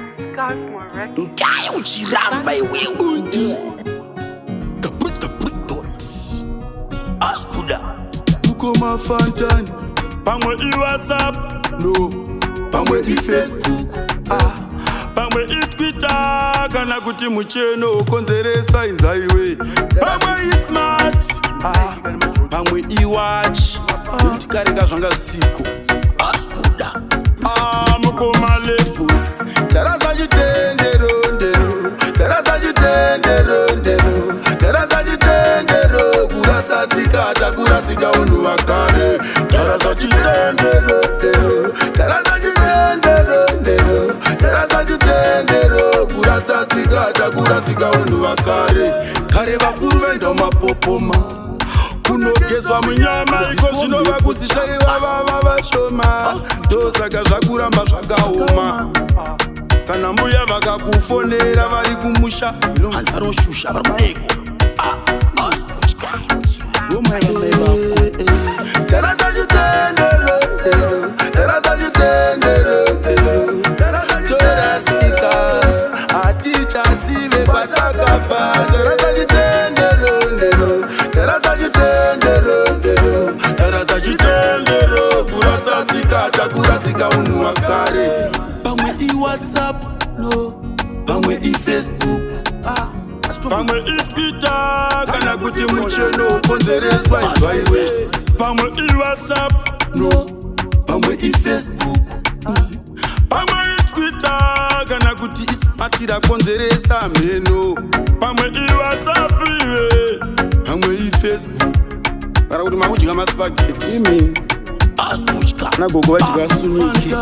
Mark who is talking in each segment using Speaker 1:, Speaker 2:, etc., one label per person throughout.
Speaker 1: Scarf more record.
Speaker 2: Nkaye uchiramba iwe undi Askuda
Speaker 3: Uko mafantani
Speaker 4: Pamwe WhatsApp
Speaker 3: No Pamwe Facebook
Speaker 4: Pamwe Twitter kana kuti mucheno
Speaker 3: Konzeresa inzaiwe
Speaker 4: Pamwe smart
Speaker 3: Pamwe watch Kuti kareka zvanga siko
Speaker 2: Askuda
Speaker 4: mukoma lefus
Speaker 3: Taraza chitendero ndero Taraza chitendero ndero Taraza chitendero Kurasa tsikata kurasika unhu wakare Taraza chitendero ndero Taraza chitendero ndero Taraza chitendero Kurasa tsikata kurasika unhu wakare Kare vakuru venda mapopoma kunogezwa munyama iko zvinova kusisaiva vava vashoma ndosaka zvakuramba zvakaoma kana mbuya vakakufonera vari kumusha
Speaker 2: Hanza roshusha vari kudeko
Speaker 3: Taraza chitendero Taraza chitendero torasika hatichazive kwatakabva Taraza chitendero Taraza chitendero Taraza chitendero kurasa tsikata kurasika unhu wakare Pamwe WhatsApp no Pamwe Facebook
Speaker 4: Pamwe Twitter kana kuti
Speaker 3: mucheno konzereswa inzvaiwe
Speaker 4: Pamwe WhatsApp
Speaker 3: no Pamwe Facebook
Speaker 4: Pamwe Twitter kana kuti
Speaker 3: matira konzeresa mheno
Speaker 4: Pamwe WhatsApp iwe
Speaker 3: Pamwe Facebook Para kuti makudya maspaghetti
Speaker 2: Askutya
Speaker 3: nagogo vadya suniki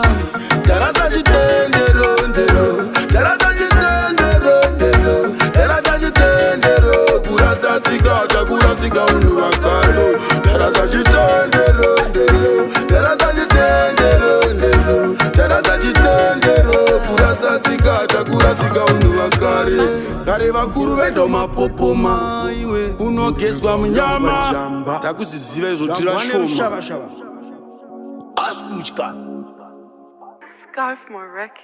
Speaker 3: Taraza chitendero ndero Taraza chitendero ndero Taraza chitendero kurasa tsikata kurasika unhu wakare Taraza chitendero ndero Taraza chitendero ndero Taraza chitendero kurasa tsikata kurasika unhu wakare Kare vakuru venda mapopoma kunogezwa munyama takuziziva izvo tira shoma
Speaker 2: Askutya
Speaker 1: Scarf more record.